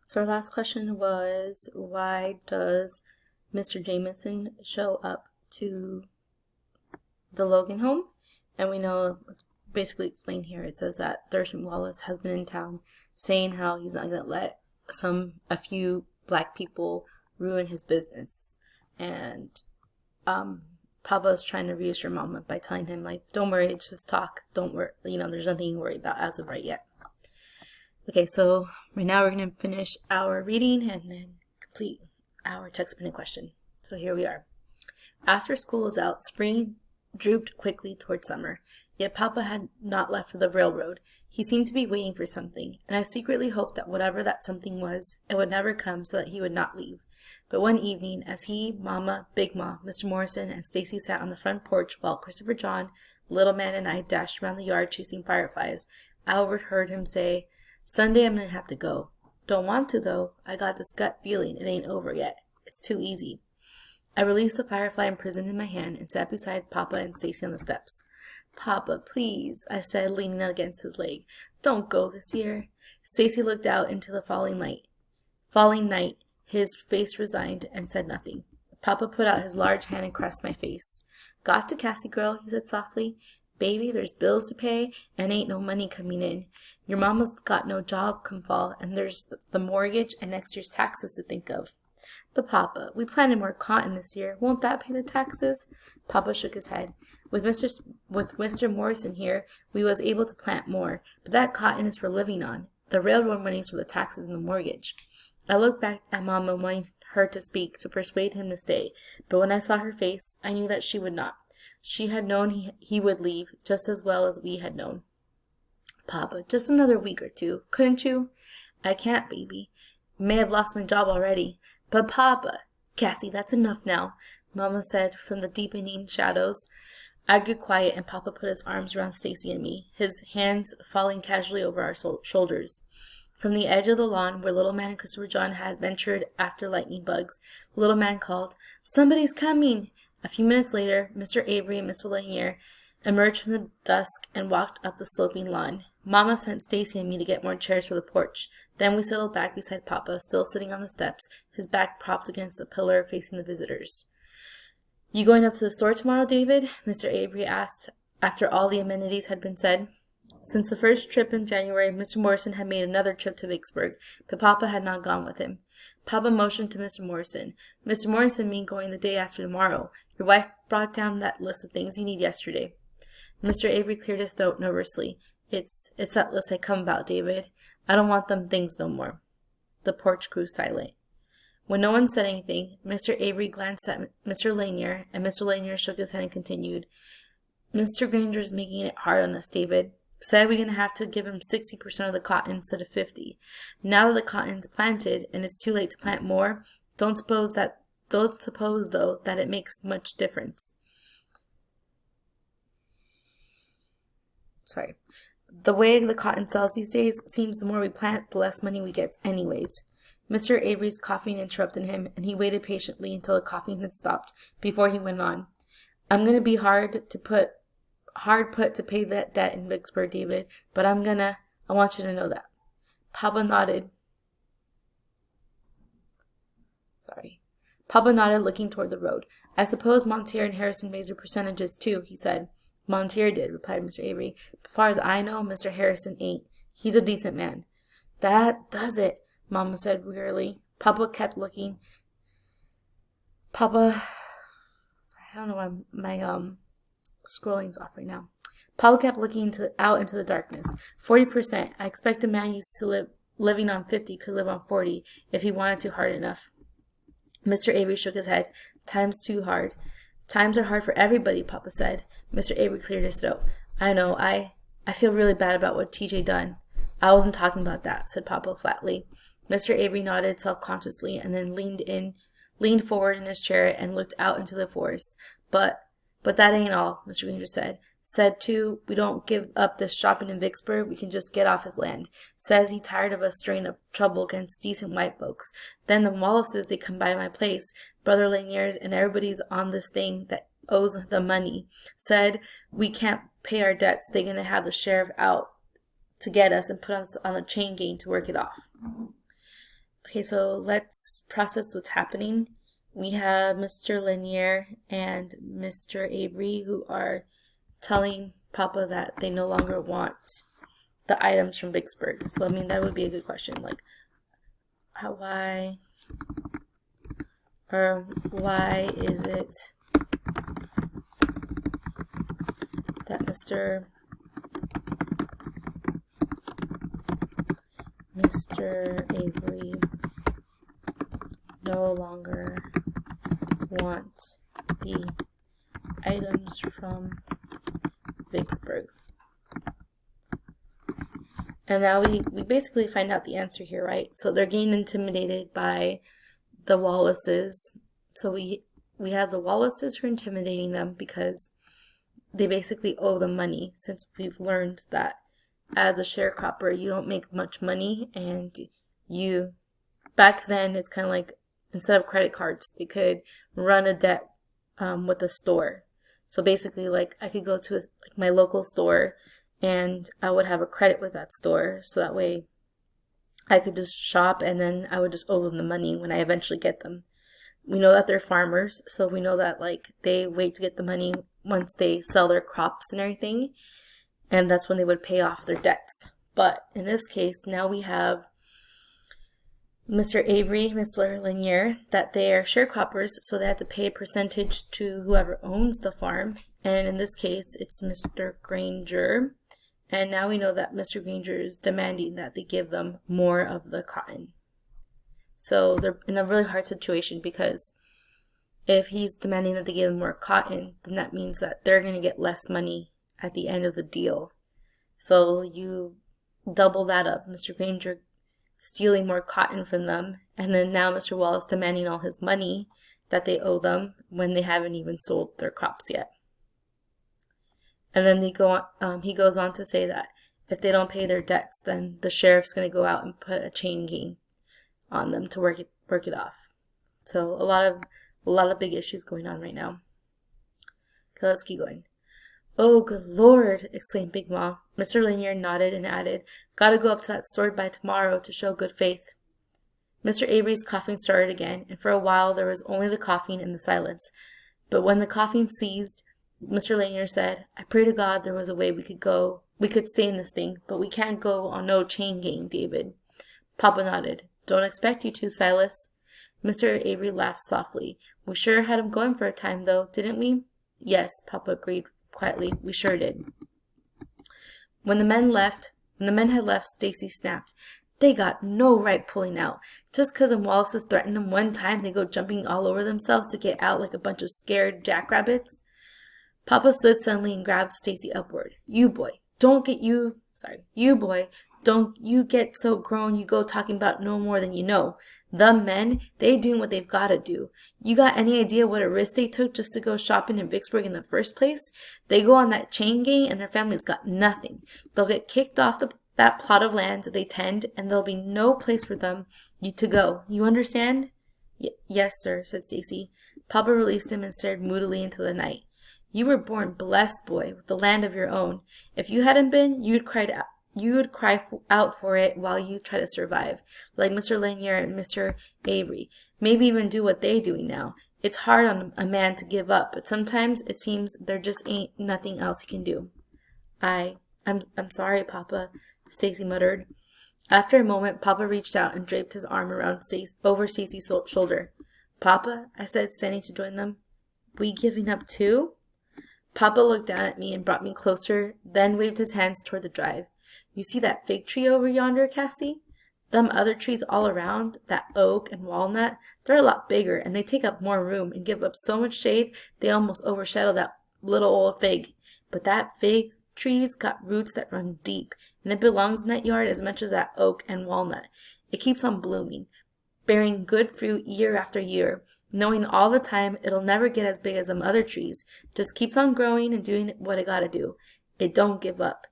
So our last question was, why does Mr. Jameson show up to the Logan home? And we know it's basically explained here. It says that Thurston Wallace has been in town saying how he's not going to let a few black people ruin his business. And Papa's trying to reassure Mama by telling him, like, don't worry, it's just talk. Don't worry, there's nothing to worry about as of right yet. Okay, so right now we're going to finish our reading and then complete our text minute question. So here we are. After school was out, spring drooped quickly toward summer. Yet Papa had not left for the railroad. He seemed to be waiting for something, and I secretly hoped that whatever that something was, it would never come so that he would not leave. But one evening, as he, Mama, Big Ma, Mr. Morrison, and Stacy sat on the front porch while Christopher John, Little Man, and I dashed around the yard chasing fireflies, I overheard him say, "Sunday I'm gonna have to go. Don't want to, though. I got this gut feeling it ain't over yet. It's too easy." I released the firefly imprisoned in my hand and sat beside Papa and Stacy on the steps. "Papa, please," I said, leaning against his leg. "Don't go this year." Stacy looked out into the falling night, his face resigned, and said nothing. Papa put out his large hand and caressed my face. "Got to, Cassie girl," he said softly. "Baby, there's bills to pay, and ain't no money coming in. Your mama's got no job come fall, and there's the mortgage and next year's taxes to think of." "But Papa, we planted more cotton this year. Won't that pay the taxes?" Papa shook his head. With Mr. Morrison here, we was able to plant more, but that cotton is for living on. The railroad money's for the taxes and the mortgage." I looked back at Mama, wanting her to speak, to persuade him to stay, but when I saw her face, I knew that she would not. She had known he would leave, just as well as we had known. "Papa, just another week or two, couldn't you?" "I can't, baby. May have lost my job already." "But Papa—" "Cassie, that's enough now," Mama said from the deepening shadows. I grew quiet, and Papa put his arms around Stacy and me, his hands falling casually over our shoulders. From the edge of the lawn, where Little Man and Christopher John had ventured after lightning bugs, Little Man called, "Somebody's coming!" A few minutes later, Mr. Avery and Mr. Lanier emerged from the dusk and walked up the sloping lawn. Mama sent Stacy and me to get more chairs for the porch. Then we settled back beside Papa, still sitting on the steps, his back propped against a pillar facing the visitors. "You going up to the store tomorrow, David?" Mr. Avery asked after all the amenities had been said. Since the first trip in January, Mr. Morrison had made another trip to Vicksburg, but Papa had not gone with him. Papa motioned to Mr. Morrison. "Mr. Morrison mean going the day after tomorrow. Your wife brought down that list of things you need yesterday." Mr. Avery cleared his throat nervously. It's that list I come about, David. I don't want them things no more." The porch grew silent. When no one said anything, Mr. Avery glanced at Mr. Lanier, and Mr. Lanier shook his head and continued, "Mr. Granger's making it hard on us, David. Said we're going to have to give him 60% of the cotton instead of 50. Now that the cotton's planted and it's too late to plant more, don't suppose, though, that it makes much difference." Sorry. "The way the cotton sells these days, seems the more we plant, the less money we get anyways." Mr. Avery's coughing interrupted him, and he waited patiently until the coughing had stopped before he went on. "I'm going to be hard put to pay that debt in Vicksburg, David, but I want you to know that." Papa nodded, looking toward the road. "I suppose Montier and Harrison raised their percentages, too," he said. "Montier did," replied Mr. Avery. "But far as I know, Mr. Harrison ain't. He's a decent man." "That does it," Mama said wearily. Papa kept looking. Sorry, I don't know why my scrolling's off right now. Papa kept looking out into the darkness. 40%. I expect a man used to living on 50 could live on 40 if he wanted to hard enough. Mr. Avery shook his head. "Time's too hard." "Times are hard for everybody," Papa said. Mr. Avery cleared his throat. "I know. I feel really bad about what TJ done." "I wasn't talking about that," said Papa flatly. Mr. Avery nodded self-consciously and then leaned forward in his chair and looked out into the forest. But that ain't all," Mr. Granger said. "Said, too, we don't give up this shopping in Vicksburg. We can just get off his land. Says he tired of us stirring up trouble against decent white folks. Then the Wallaces, they come by my place, Brother Lanier's, and everybody's on this thing that owes the money. Said we can't pay our debts. They gonna have the sheriff out to get us and put us on a chain gang to work it off." Okay, so let's process what's happening. We have Mr. Lanier and Mr. Avery who are telling Papa that they no longer want the items from Vicksburg. So, I mean, that would be a good question. Like, why is it that Mr. Avery no longer want the items from Vicksburg? And now we basically find out the answer here, right? So they're getting intimidated by the Wallaces. So we have the Wallaces who are intimidating them because they basically owe them money, since we've learned that as a sharecropper, you don't make much money, and back then, it's kind of like, instead of credit cards, they could run a debt with a store. So basically, like, I could go to my local store, and I would have a credit with that store, so that way I could just shop, and then I would just owe them the money when I eventually get them. We know that they're farmers, so we know that, like, they wait to get the money once they sell their crops and everything, and that's when they would pay off their debts. But in this case, now we have Mr. Avery, Mr. Lanier, that they are sharecroppers, so they have to pay a percentage to whoever owns the farm. And in this case, it's Mr. Granger. And now we know that Mr. Granger is demanding that they give them more of the cotton. So they're in a really hard situation, because if he's demanding that they give him more cotton, then that means that they're going to get less money at the end of the deal. So you double that up. Mr. Granger stealing more cotton from them, and then now Mr. Wallace demanding all his money that they owe them when they haven't even sold their crops yet. And then he goes on to say that if they don't pay their debts, then the sheriff's going to go out and put a chain gang on them to work it off. So a lot of big issues going on right now. Okay, let's keep going. "Oh, good Lord," exclaimed Big Ma. Mr. Lanier nodded and added, "Gotta go up to that store by tomorrow to show good faith." Mr. Avery's coughing started again, and for a while there was only the coughing and the silence. But when the coughing ceased, Mr. Lanier said, "I pray to God there was a way we could stay in this thing, but we can't go on no chain gang, David." Papa nodded. "Don't expect you to, Silas." Mr. Avery laughed softly. "We sure had him going for a time, though, didn't we?" "Yes," Papa agreed quietly. "We sure did." When the men had left, Stacy snapped, "They got no right pulling out. Just 'cause them Wallaces threatened them one time, they go jumping all over themselves to get out like a bunch of scared jackrabbits." Papa stood suddenly and grabbed Stacy upward. You boy, don't you get so grown you go talking about no more than you know. The men, they doing what they've gotta do. You got any idea what a risk they took just to go shopping in Vicksburg in the first place? They go on that chain gang and their families got nothing. They'll get kicked off that plot of land they tend, and there'll be no place for them to go. You understand? Yes, sir, said Stacy. Papa released him and stared moodily into the night. You were born blessed, boy, with the land of your own. If you hadn't been, you would cry out for it while you try to survive, like Mr. Lanier and Mr. Avery. Maybe even do what they're doing now. It's hard on a man to give up, but sometimes it seems there just ain't nothing else he can do. I'm sorry, Papa, Stacy muttered. After a moment, Papa reached out and draped his arm over Stacy's shoulder. Papa, I said, standing to join them. We giving up too? Papa looked down at me and brought me closer, then waved his hands toward the drive. You see that fig tree over yonder, Cassie? Them other trees all around, that oak and walnut, they're a lot bigger, and they take up more room and give up so much shade they almost overshadow that little old fig. But that fig tree's got roots that run deep, and it belongs in that yard as much as that oak and walnut. It keeps on blooming, bearing good fruit year after year, knowing all the time it'll never get as big as them other trees. Just keeps on growing and doing what it gotta do. It don't give up.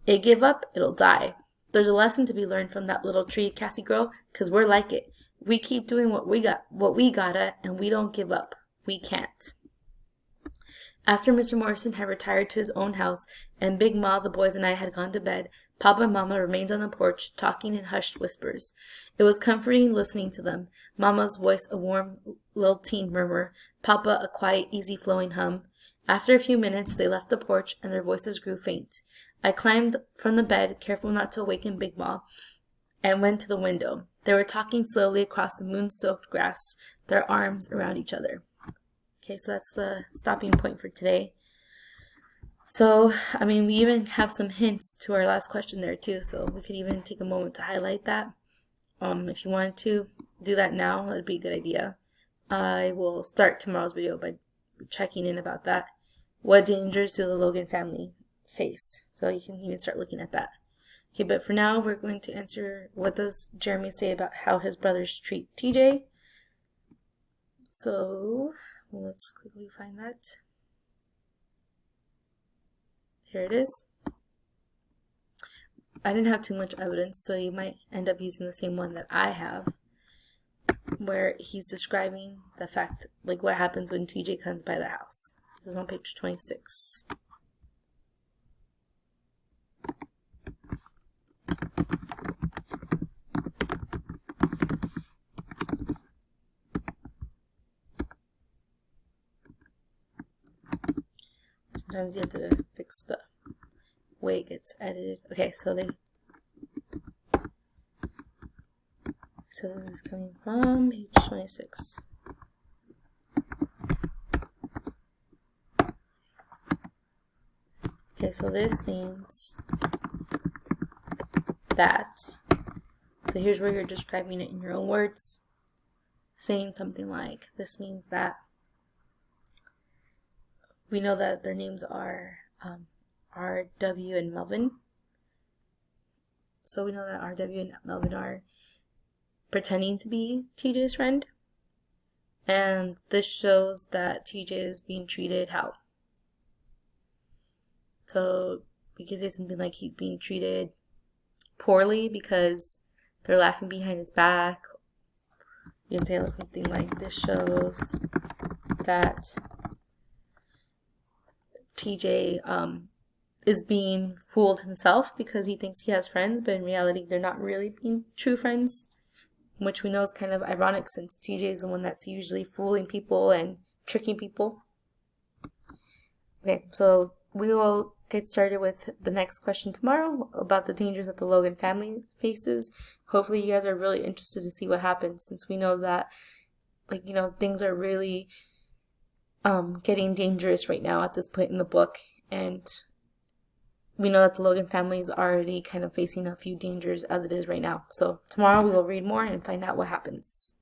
It give up, it'll die. There's a lesson to be learned from that little tree, Cassie girl, 'cause we're like it. We keep doing what we gotta, and we don't give up. We can't. After Mr. Morrison had retired to his own house, and Big Ma, the boys, and I had gone to bed, Papa and Mama remained on the porch, talking in hushed whispers. It was comforting listening to them. Mama's voice a warm, lilting murmur, Papa a quiet, easy-flowing hum. After a few minutes, they left the porch, and their voices grew faint. I climbed from the bed, careful not to awaken Big Ma, and went to the window. They were talking slowly across the moon-soaked grass, their arms around each other. Okay, so that's the stopping point for today. So, we even have some hints to our last question there too, so we could even take a moment to highlight that. If you wanted to do that now, that'd be a good idea. I will start tomorrow's video by checking in about that. What dangers do the Logan family face? So you can even start looking at that. Okay, but for now, we're going to answer, what does Jeremy say about how his brothers treat TJ? So, let's quickly find that. Here it is. I didn't have too much evidence, so you might end up using the same one that I have, where he's describing the fact, like what happens when TJ comes by the house. This is on page 26. Sometimes you have to fix the way it gets edited. Okay, so this is coming from page 26. Okay, so this means that. So here's where you're describing it in your own words. Saying something like, this means that. We know that their names are R.W. and Melvin. So we know that R.W. and Melvin are pretending to be TJ's friend. And this shows that TJ is being treated how? So we could say something like he's being treated poorly because they're laughing behind his back. You can say something like, this shows that TJ is being fooled himself because he thinks he has friends, but in reality they're not really being true friends, which we know is kind of ironic since TJ is the one that's usually fooling people and tricking people. Okay, so we will get started with the next question tomorrow about the dangers that the Logan family faces. Hopefully you guys are really interested to see what happens, since we know that, things are really getting dangerous right now at this point in the book, and we know that the Logan family is already kind of facing a few dangers as it is right now. So tomorrow we will read more and find out what happens.